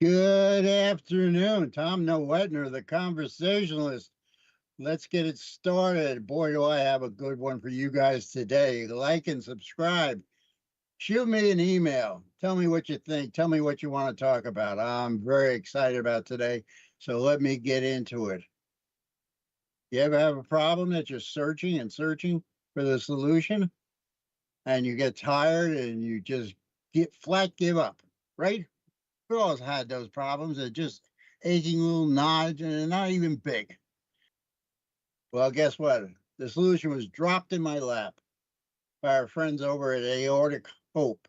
Good afternoon, Tom Nowetner, the conversationalist. Let's get it started. Boy, do I have a good one for you guys today. Like and subscribe. Shoot me an email. Tell me what you think. Tell me what you want to talk about. I'm very excited about today. So let me get into it. You ever have a problem that you're searching and searching for the solution and you get tired and you just give up, right? We all had those problems. They're just aching little nods and they're not even big. Well, guess what? The solution was dropped in my lap by our friends over at Aortic Hope.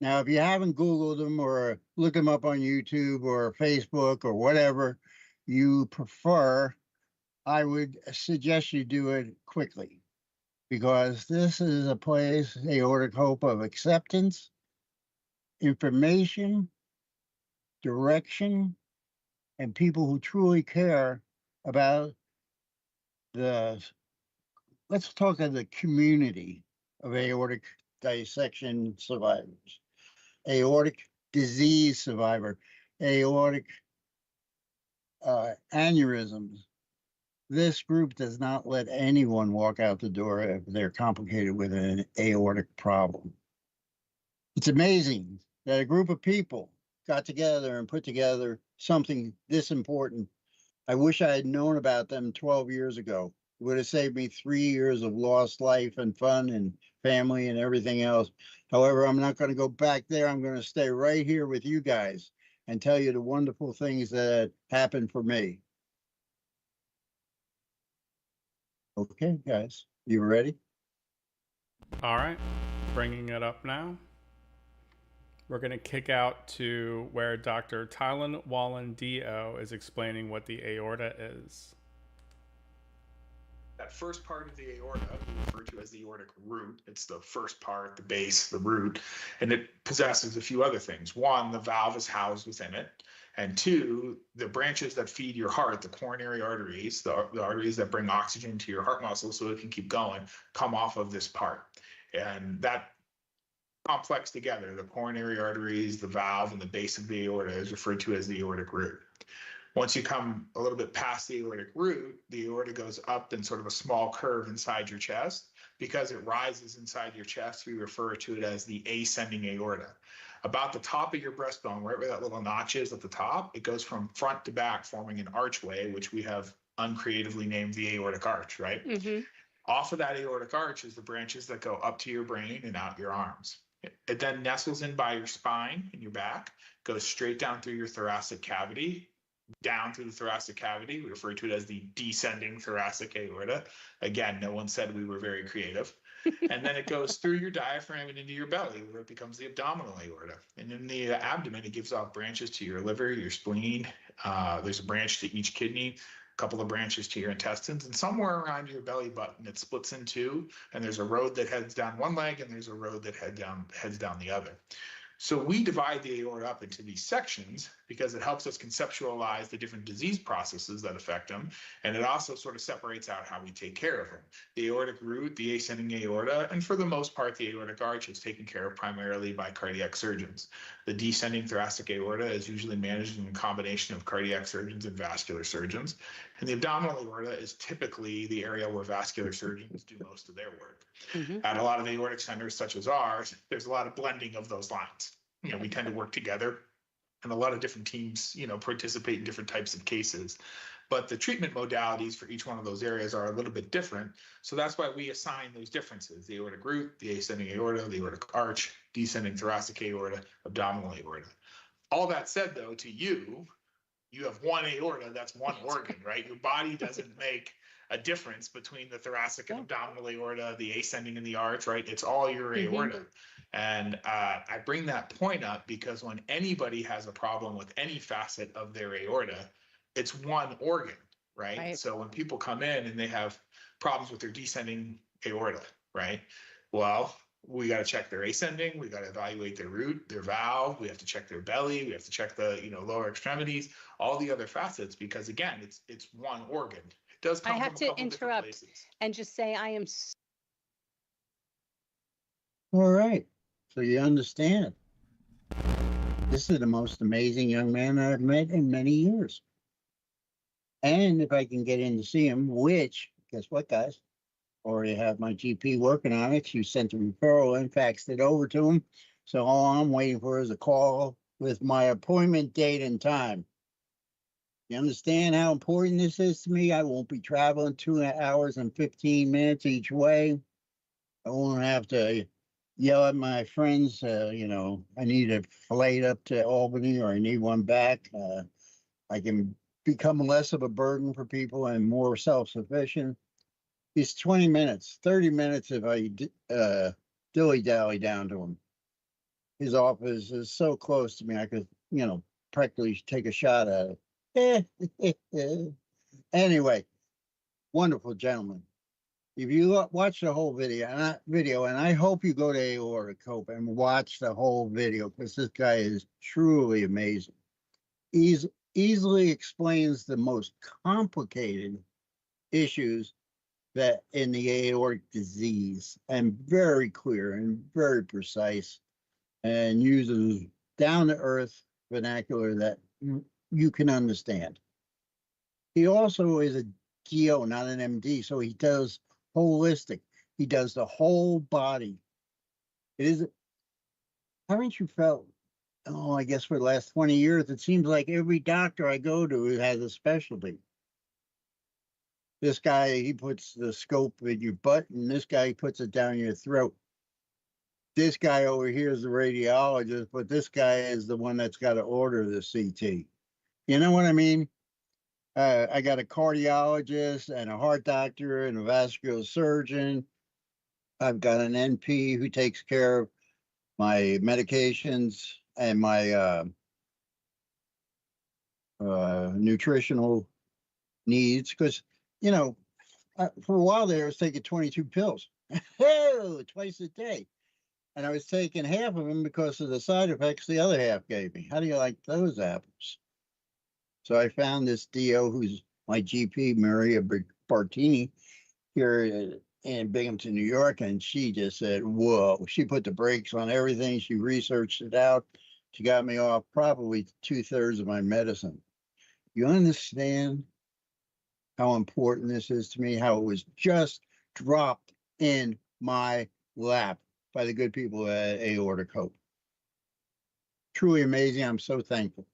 Now, if you haven't Googled them or looked them up on YouTube or Facebook or whatever you prefer, I would suggest you do it quickly because this is a place, Aortic Hope, of acceptance, information, direction, and people who truly care about let's talk of the community of aortic dissection survivors, aortic disease survivor, aortic aneurysms. This group does not let anyone walk out the door if they're complicated with an aortic problem. It's amazing that a group of people got together and put together something this important. I wish I had known about them 12 years ago. It would have saved me 3 years of lost life and fun and family and everything else. However, I'm not going to go back there. I'm going to stay right here with you guys and tell you the wonderful things that happened for me. Okay, guys, you ready? All right, bringing it up now. We're going to kick out to where Dr. Tylen Wallen, DO, is explaining what the aorta is. That first part of the aorta we refer to as the aortic root. It's the first part, the base, the root, and it possesses a few other things. One, the valve is housed within it. And two, the branches that feed your heart, the coronary arteries, the arteries that bring oxygen to your heart muscle so it can keep going, come off of this part. And that complex together, the coronary arteries, the valve, and the base of the aorta is referred to as the aortic root. Once you come a little bit past the aortic root, the aorta goes up in sort of a small curve inside your chest. Because it rises inside your chest, we refer to it as the ascending aorta. About the top of your breastbone, right where that little notch is at the top, it goes from front to back, forming an archway, which we have uncreatively named the aortic arch, right? Mm-hmm. Off of that aortic arch is the branches that go up to your brain and out your arms. It then nestles in by your spine and your back, goes straight down through your thoracic cavity, down through the thoracic cavity. We refer to it as the descending thoracic aorta. Again, no one said we were very creative. And then it goes through your diaphragm and into your belly, where it becomes the abdominal aorta. And in the abdomen, it gives off branches to your liver, your spleen. There's a branch to each kidney, a couple of branches to your intestines, and somewhere around your belly button, it splits in two. And there's a road that heads down one leg, and there's a road that heads down the other. So we divide the aorta up into these sections because it helps us conceptualize the different disease processes that affect them. And it also sort of separates out how we take care of them. The aortic root, the ascending aorta, and for the most part, the aortic arch is taken care of primarily by cardiac surgeons. The descending thoracic aorta is usually managed in a combination of cardiac surgeons and vascular surgeons. And the abdominal aorta is typically the area where vascular surgeons do most of their work. Mm-hmm. At a lot of aortic centers, such as ours, there's a lot of blending of those lines. We tend to work together, and a lot of different teams, participate in different types of cases. But the treatment modalities for each one of those areas are a little bit different. So that's why we assign those differences: the aortic root, the ascending aorta, the aortic arch, descending thoracic aorta, abdominal aorta. All that said, though, to you have one aorta, that's one organ, right? Your body doesn't make a difference between the thoracic and abdominal aorta, the ascending and the arch, right? It's all your aorta. Mm-hmm. And I bring that point up because when anybody has a problem with any facet of their aorta, it's one organ, right? So when people come in and they have problems with their descending aorta, right? Well, we got to check their ascending, we got to evaluate their root, their valve, we have to check their belly, we have to check the lower extremities, all the other facets, because again, it's one organ. It does come I have from to interrupt and just say I am all right, so you understand. This is the most amazing young man I've met in many years. And if I can get in to see him, which, guess what, guys? Already have my GP working on it. She sent the referral and faxed it over to him. So all I'm waiting for is a call with my appointment date and time. You understand how important this is to me? I won't be traveling 2 hours and 15 minutes each way. I won't have to yell at my friends, I need a flight up to Albany or I need one back. I can become less of a burden for people and more self-sufficient. It's 20 minutes, 30 minutes if I dilly-dally down to him. His office is so close to me, I could, practically take a shot at it. Anyway, wonderful gentleman. If you watch the whole video, and I hope you go to Aorta Cope and watch the whole video, because this guy is truly amazing. He's easily explains the most complicated issues that in the aortic disease, and very clear and very precise, and uses down to earth vernacular that you can understand. He also is a DO, not an MD, so he does holistic. He does the whole body. It is. Haven't you felt? Oh, I guess for the last 20 years, it seems like every doctor I go to has a specialty. This guy, he puts the scope in your butt, and this guy he puts it down your throat. This guy over here is the radiologist, but this guy is the one that's got to order the CT. You know what I mean? I got a cardiologist and a heart doctor and a vascular surgeon. I've got an NP who takes care of my medications and my nutritional needs, because for a while there I was taking 22 pills twice a day, and I was taking half of them because of the side effects the other half gave me. How do you like those apples? So I found this DO who's my GP, Maria Bartini, here in Binghamton, New York, and she just said, whoa. She put the brakes on everything. She researched it out. She got me off probably 2/3 of my medicine. You understand how important this is to me, how it was just dropped in my lap by the good people at Aorta Cope. Truly amazing. I'm so thankful.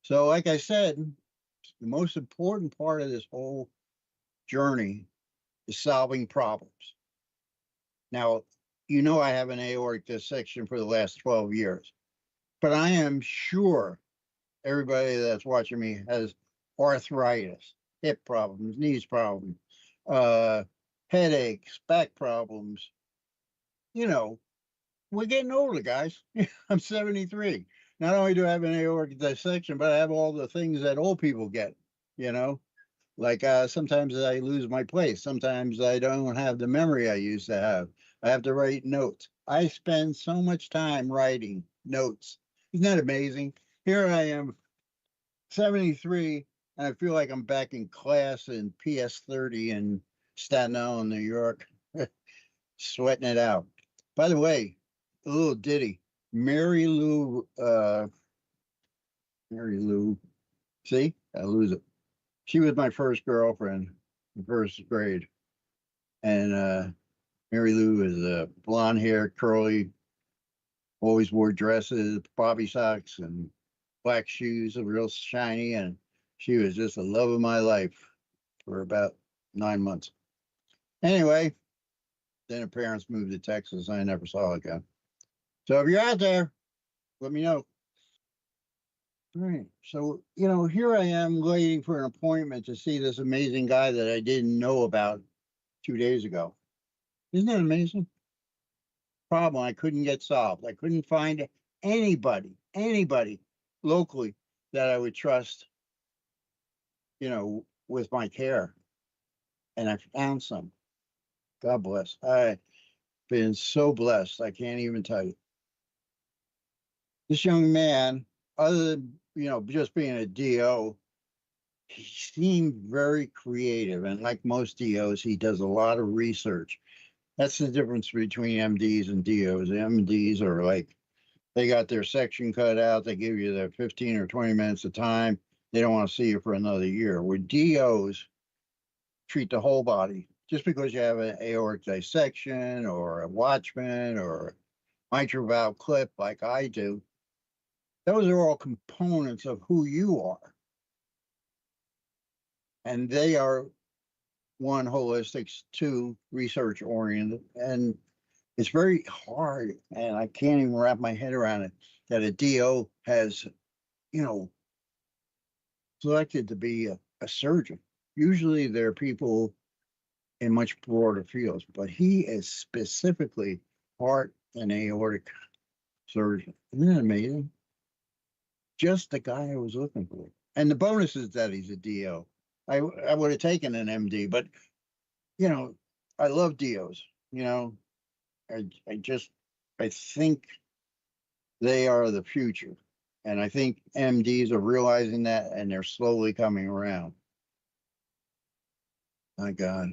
So like I said, the most important part of this whole journey is solving problems. Now, I have an aortic dissection for the last 12 years, but I am sure everybody that's watching me has arthritis, hip problems, knees problems, headaches, back problems. We're getting older, guys. I'm 73. Not only do I have an aortic dissection, but I have all the things that old people get, like sometimes I lose my place. Sometimes I don't have the memory I used to have. I have to write notes. I spend so much time writing notes. Isn't that amazing? Here I am, 73, and I feel like I'm back in class in PS30 in Staten Island, New York, sweating it out. By the way, a little ditty. Mary Lou, see, I lose it. She was my first girlfriend in first grade. And Mary Lou is blonde hair, curly, always wore dresses, bobby socks, and black shoes, real shiny. And she was just the love of my life for about 9 months. Anyway, then her parents moved to Texas. I never saw her again. So if you're out there, let me know. All right. So, here I am waiting for an appointment to see this amazing guy that I didn't know about 2 days ago. Isn't that amazing? Problem I couldn't get solved. I couldn't find anybody locally that I would trust, with my care. And I found some. God bless. I've been so blessed. I can't even tell you. This young man, other than, just being a DO, he seemed very creative. And like most DOs, he does a lot of research. That's the difference between MDs and DOs. The MDs are like, They got their section cut out. They give you their 15 or 20 minutes of time. They don't want to see you for another year. With DOs, treat the whole body. Just because you have an aortic dissection or a Watchman or a mitral valve clip like I do, those are all components of who you are. And they are, one, holistic, two, research oriented. And it's very hard, and I can't even wrap my head around it, that a DO has, selected to be a surgeon. Usually there are people in much broader fields, but he is specifically heart and aortic surgeon. Isn't that amazing? Just the guy I was looking for. And the bonus is that he's a DO. I would have taken an MD, but I love DOs. I think they are the future. And I think MDs are realizing that, and they're slowly coming around. My God,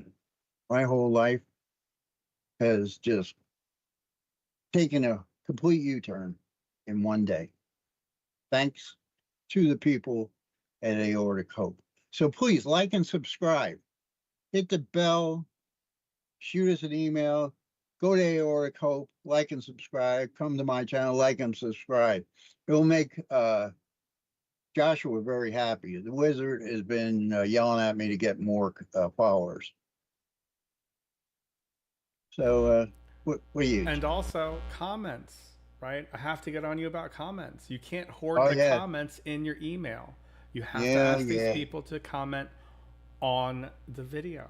my whole life has just taken a complete U-turn in one day. Thanks to the people at Aortic Hope. So please like and subscribe. Hit the bell. Shoot us an email. Go to Aortic Hope. Like and subscribe. Come to my channel. Like and subscribe. It will make Joshua very happy. The wizard has been yelling at me to get more followers. So what do you? And also comments, right? I have to get on you about comments. You can't hoard the comments in your email. You have to ask these people to comment on the video.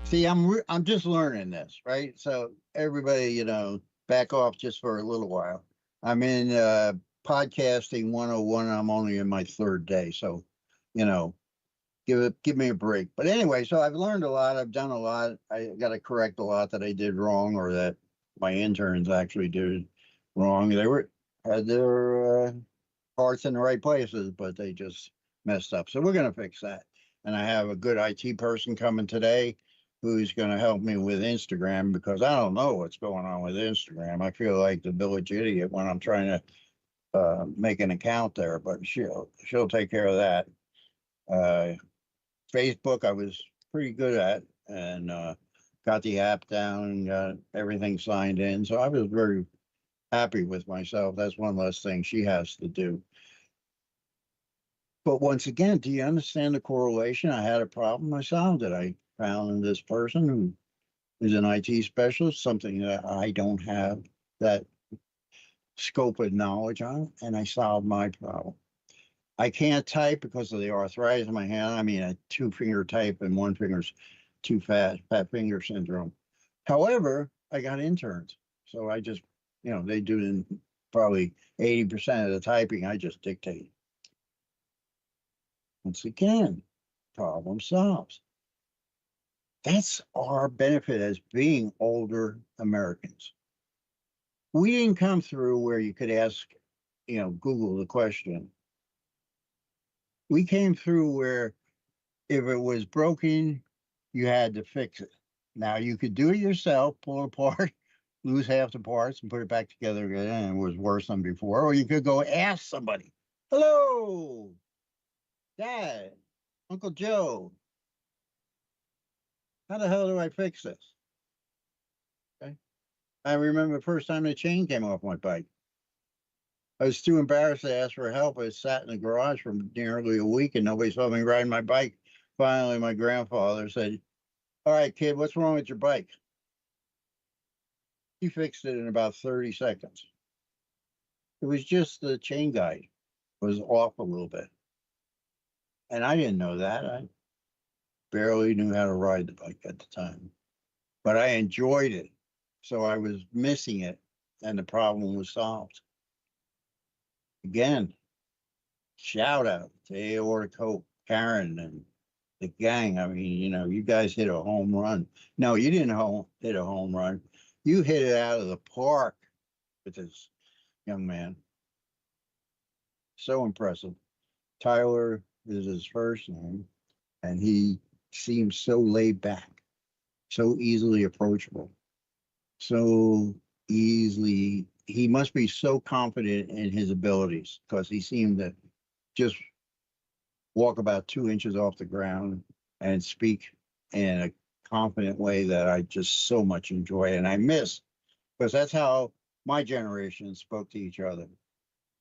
See, I'm just learning this, right? So everybody, back off just for a little while. I'm in podcasting 101. I'm only in my third day, so give me a break. But anyway, so I've learned a lot. I've done a lot. I got to correct a lot that I did wrong, or that my interns actually did wrong. They had their parts in the right places, but they just messed up. So we're going to fix that. And I have a good IT person coming today who's going to help me with Instagram, because I don't know what's going on with Instagram. I feel like the village idiot when I'm trying to make an account there, but she'll take care of that. Facebook, I was pretty good at, and got the app down, got everything signed in. So I was very happy with myself. That's one less thing she has to do. But once again, do you understand the correlation? I had a problem. I solved it. I found this person who is an IT specialist, something that I don't have that scope of knowledge on, and I solved my problem. I can't type because of the arthritis in my hand. I mean, a 2-finger type and one finger's too fat finger syndrome. However, I got interns. So I just, they do probably 80% of the typing. I just dictate. Once again, problem solved. That's our benefit as being older Americans. We didn't come through where you could ask, Google the question. We came through where if it was broken, you had to fix it. Now you could do it yourself, pull it apart, lose half the parts and put it back together again, and it was worse than before. Or you could go ask somebody, hello, Dad, Uncle Joe, how the hell do I fix this? Okay. I remember the first time the chain came off my bike. I was too embarrassed to ask for help. I sat in the garage for nearly a week and nobody saw me riding my bike. Finally, my grandfather said, all right, kid, what's wrong with your bike? He fixed it in about 30 seconds. It was just the chain guide was off a little bit. And I didn't know that. I barely knew how to ride the bike at the time. But I enjoyed it. So I was missing it and the problem was solved. Again, shout out to Aortic Hope, Karen, and the gang. I mean, you guys hit a home run. No, you didn't hit a home run. You hit it out of the park with this young man. So impressive. Tyler is his first name, and he seems so laid back, so easily approachable, so easily he must be so confident in his abilities because he seemed to just walk about 2 inches off the ground and speak in a confident way that I just so much enjoy and I miss because that's how my generation spoke to each other.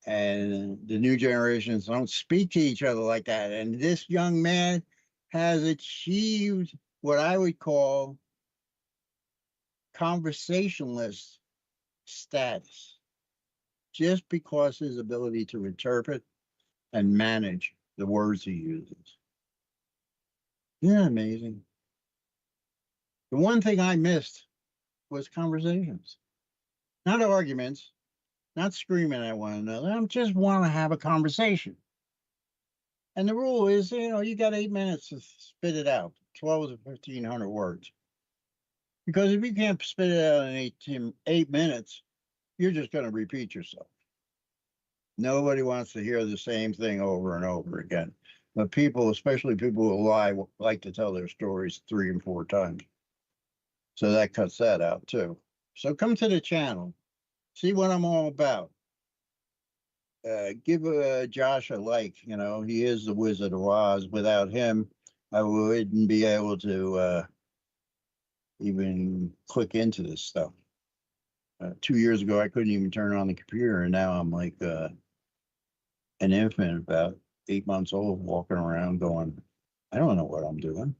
And the new generations don't speak to each other like that. And this young man has achieved what I would call conversationalist status just because his ability to interpret and manage the words he uses. Isn't that amazing? The one thing I missed was conversations, not arguments, not screaming at one another. I just want to have a conversation. And the rule is, you got 8 minutes to spit it out, 12 to 1,500 words. Because if you can't spit it out in 8 minutes, you're just going to repeat yourself. Nobody wants to hear the same thing over and over again. But people, especially people who lie, like to tell their stories 3 and 4 times. So that cuts that out too. So come to the channel, see what I'm all about. Give Josh a like. He is the Wizard of Oz. Without him, I wouldn't be able to even click into this stuff. 2 years ago, I couldn't even turn on the computer, and now I'm like an infant, about 8 months old, walking around going, I don't know what I'm doing.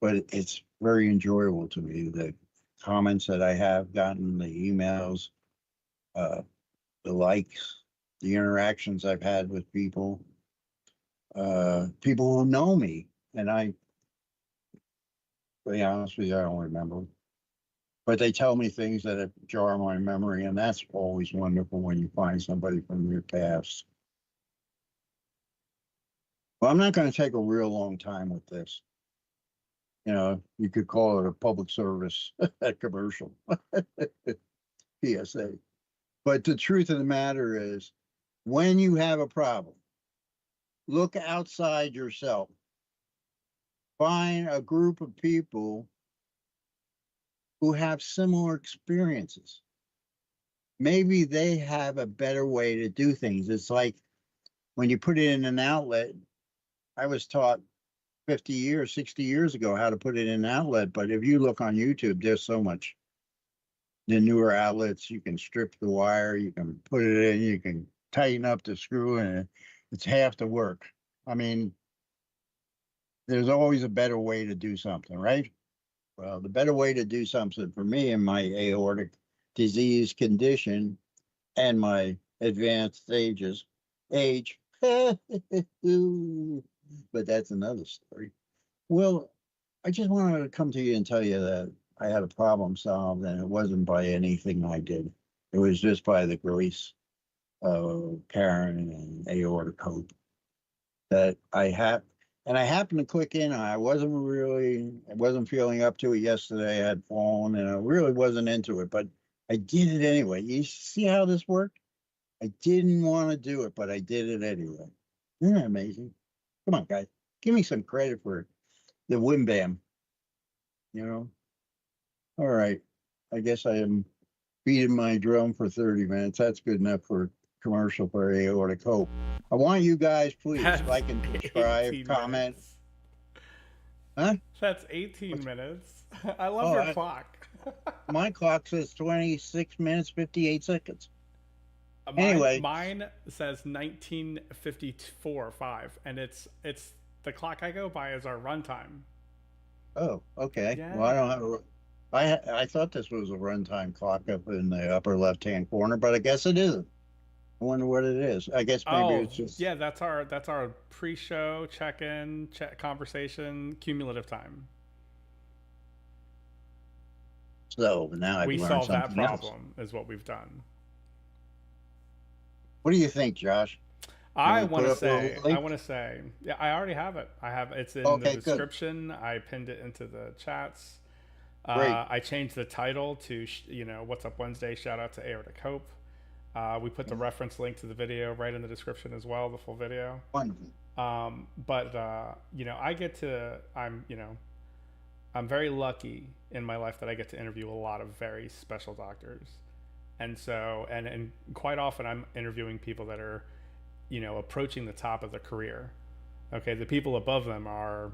But it's very enjoyable to me, the comments that I have gotten, the emails, the likes, the interactions I've had with people, people who know me. And to be honest with you, I don't remember. But they tell me things that jar my memory, and that's always wonderful when you find somebody from your past. Well, I'm not going to take a real long time with this. You could call it a public service commercial, PSA. But the truth of the matter is, when you have a problem, look outside yourself. Find a group of people who have similar experiences. Maybe they have a better way to do things. It's like when you put it in an outlet, I was taught 50 years, 60 years ago how to put it in an outlet. But if you look on YouTube, there's so much. The newer outlets, you can strip the wire, you can put it in, you can tighten up the screw, and it's half the work. I mean, there's always a better way to do something, right? Well, the better way to do something for me in my aortic disease condition and my advanced age, but that's another story. Well, I just wanted to come to you and tell you that I had a problem solved, and it wasn't by anything I did. It was just by the grace of Karen and Aortic Hope that I had. And I happened to click in. I wasn't feeling up to it yesterday. I had fallen, and I really wasn't into it, but I did it anyway. You see how this worked? I didn't want to do it, but I did it anyway. Isn't that amazing? Come on, guys. Give me some credit for the Wim Bam. All right. I guess I am beating my drum for 30 minutes. That's good enough for commercial for Aortic Hope. I want you guys, please, like and subscribe, comment. Minutes. Huh? That's 18 minutes. I love your clock. My clock says 26 minutes, 58 seconds. Anyway, mine says 19:54:5, and it's the clock I go by is our runtime. Oh, okay. Yeah. Well, I don't have I thought this was a runtime clock up in the upper left-hand corner, but I guess it isn't. I wonder what it is. I guess maybe it's just that's our pre-show check-in, conversation, cumulative time. So now we solved that problem else. Is what we've done. What do you think, Josh? I want to say, yeah, I already have it. It's in the description. Good. I pinned it into the chats. I changed the title to, What's Up Wednesday, shout out to Aortic Hope. We put the reference link to the video right in the description as well, the full video. Wonderful. I'm very lucky in my life that I get to interview a lot of very special doctors. And so, and quite often I'm interviewing people that are, approaching the top of their career. Okay, the people above them are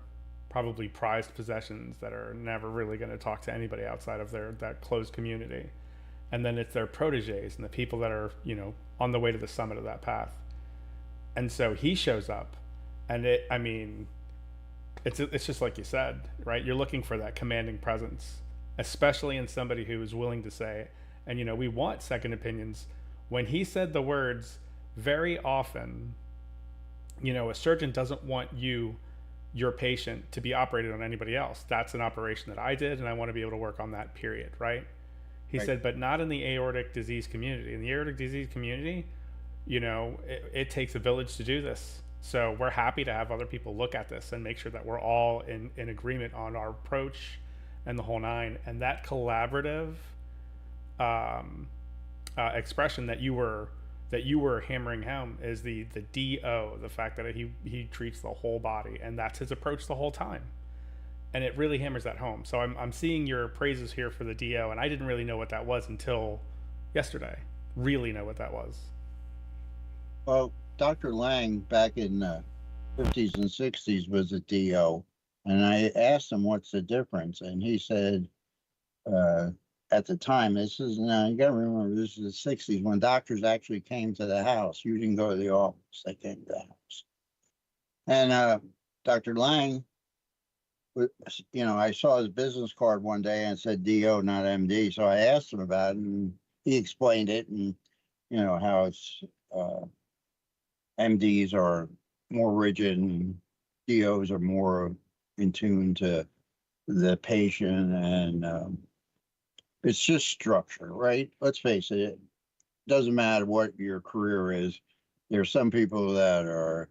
probably prized possessions that are never really going to talk to anybody outside of that closed community. And then it's their proteges and the people that are, on the way to the summit of that path. And so he shows up, and it's just like you said, right? You're looking for that commanding presence, especially in somebody who is willing to say, and we want second opinions. When he said the words, very often, a surgeon doesn't want your patient, to be operated on anybody else. That's an operation that I did, and I want to be able to work on that, period, right? He said, but not in the aortic disease community. In the aortic disease community, it takes a village to do this. So we're happy to have other people look at this and make sure that we're all in agreement on our approach and the whole nine. And that collaborative expression that you were hammering home is the DO, the fact that he treats the whole body, and that's his approach the whole time. And it really hammers that home. So I'm seeing your praises here for the DO, and I didn't really know what that was until yesterday. Really know what that was. Well, Dr. Lang back in the 50s and 60s was a DO, and I asked him what's the difference, and he said at the time, now you got to remember, this is the 60s when doctors actually came to the house. You didn't go to the office, they came to the house. And Dr. Lang, I saw his business card one day and it said DO, not MD. So I asked him about it, and he explained it, and how it's MDs are more rigid and DOs are more in tune to the patient, and it's just structure, right? Let's face it, it doesn't matter what your career is. There's some people that are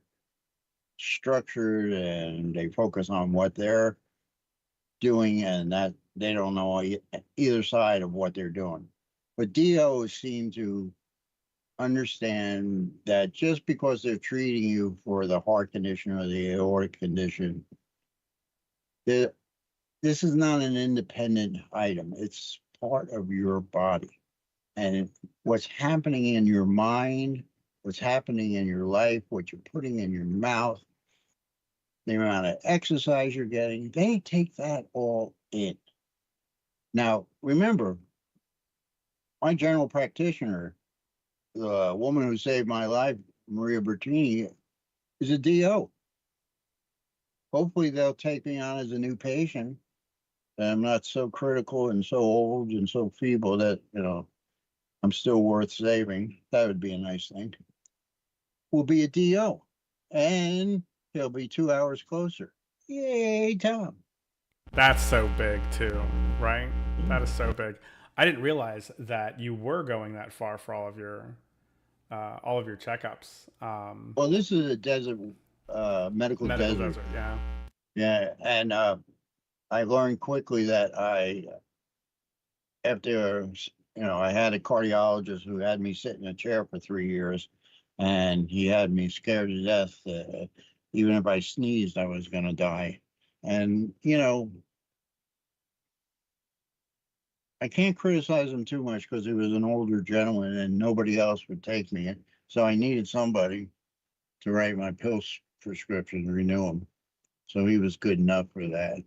structured and they focus on what they're doing, and that they don't know either side of what they're doing. But DOs seem to understand that just because they're treating you for the heart condition or the aortic condition, this is not an independent item. It's part of your body. And what's happening in your mind, what's happening in your life, what you're putting in your mouth, the amount of exercise you're getting, they take that all in. Now, remember, my general practitioner, the woman who saved my life, Maria Bertini, is a DO. Hopefully they'll take me on as a new patient, and I'm not so critical and so old and so feeble that, I'm still worth saving. That would be a nice thing. We'll be a DO, and he'll be 2 hours closer. Yay, Tom. That's so big too, right? That is so big. I didn't realize that you were going that far for all of your checkups. Well, this is a desert, medical desert. Yeah. Yeah, and I learned quickly that after, I had a cardiologist who had me sit in a chair for 3 years, and he had me scared to death. Even if I sneezed, I was going to die. And, I can't criticize him too much because he was an older gentleman and nobody else would take me. So I needed somebody to write my pill prescription, renew them. So he was good enough for that.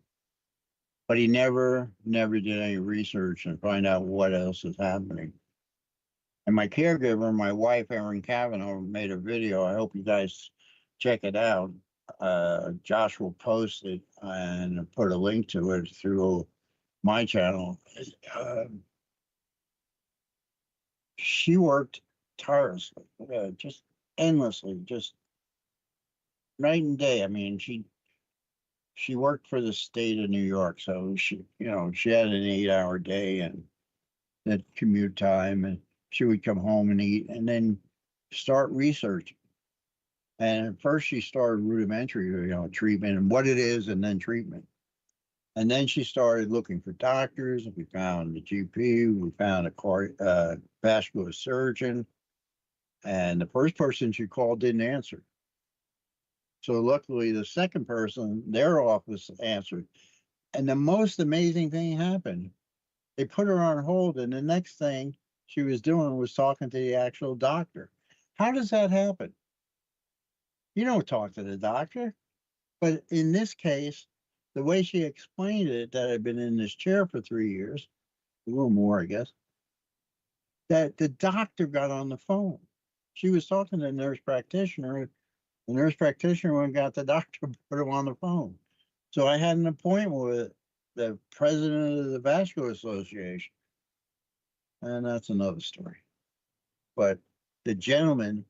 But he never did any research and find out what else is happening. And my caregiver, my wife, Erin Cavanaugh, made a video. I hope you guys check it out. Josh will post it and put a link to it through my channel. She worked tirelessly, just endlessly, just night and day. I mean, she worked for the state of New York, so she had an 8-hour day and that commute time, and she would come home and eat and then start researching. And at first she started rudimentary, treatment and what it is, and then treatment. And then she started looking for doctors. We found the GP, we found a vascular surgeon, and the first person she called didn't answer. So luckily the second person, their office answered. And the most amazing thing happened. They put her on hold, and the next thing, she was doing was talking to the actual doctor. How does that happen? You don't talk to the doctor. But in this case, the way she explained it, that I'd been in this chair for 3 years, a little more, I guess, that the doctor got on the phone. She was talking to the nurse practitioner. The nurse practitioner went and got the doctor, put him on the phone. So I had an appointment with the president of the Vascular Association. And that's another story. But the gentlemen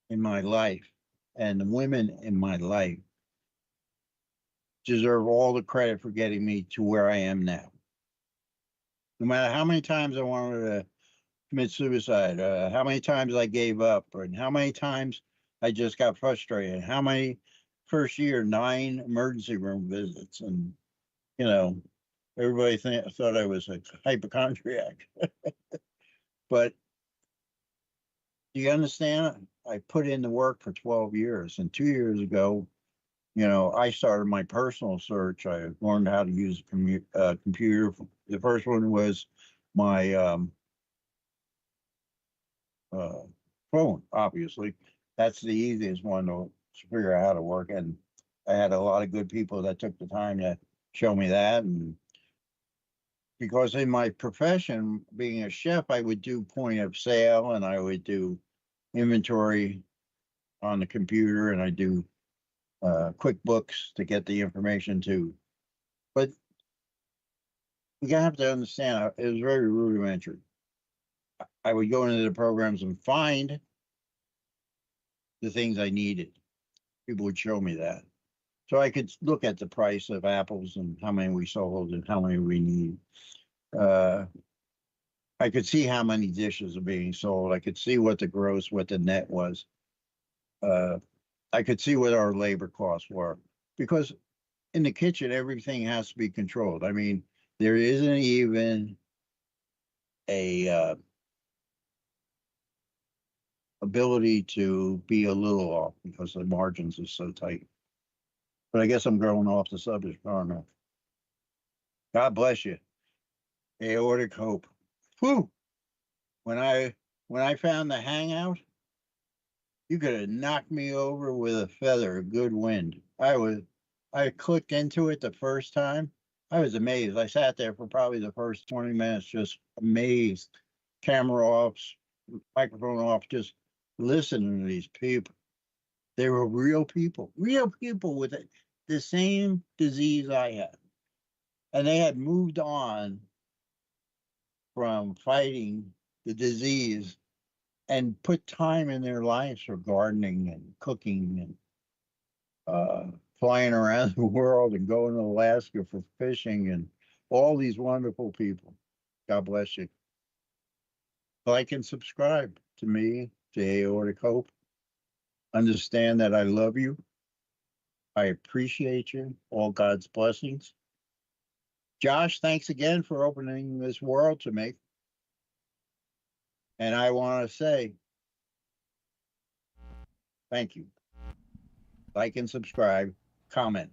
in my life and the women in my life deserve all the credit for getting me to where I am now. No matter how many times I wanted to commit suicide, how many times I gave up, and how many times I just got frustrated, how many first year, 9 emergency room visits, and you know, everybody thought I was a hypochondriac. But do you understand? I put in the work for 12 years, and 2 years ago, you know, I started my personal search. I learned how to use a computer. The first one was my phone, obviously. That's the easiest one to figure out how to work. And I had a lot of good people that took the time to show me that. And because in my profession, being a chef, I would do point of sale and I would do inventory on the computer, and I do QuickBooks to get the information too. But you have to understand, it was very rudimentary. I would go into the programs and find the things I needed. People would show me that. So I could look at the price of apples and how many we sold and how many we need. I could see how many dishes are being sold. I could see what the gross, what the net was. I could see what our labor costs were, because in the kitchen, everything has to be controlled. I mean, there isn't even a ability to be a little off because the margins are so tight. But I guess I'm going off the subject. I don't know. God bless you. Aortic hope. Whew. When I found the hangout, you could have knocked me over with a feather, a good wind. I clicked into it the first time. I was amazed. I sat there for probably the first 20 minutes, just amazed. Camera off, microphone off, just listening to these people. They were real people with the same disease I had. And they had moved on from fighting the disease and put time in their lives for gardening and cooking and flying around the world and going to Alaska for fishing, and all these wonderful people. God bless you. Like and subscribe to me, to Aortic Hope. Understand that I love you. I appreciate you. All God's blessings. Josh, thanks again for opening this world to me. And I want to say thank you. Like and subscribe, comment.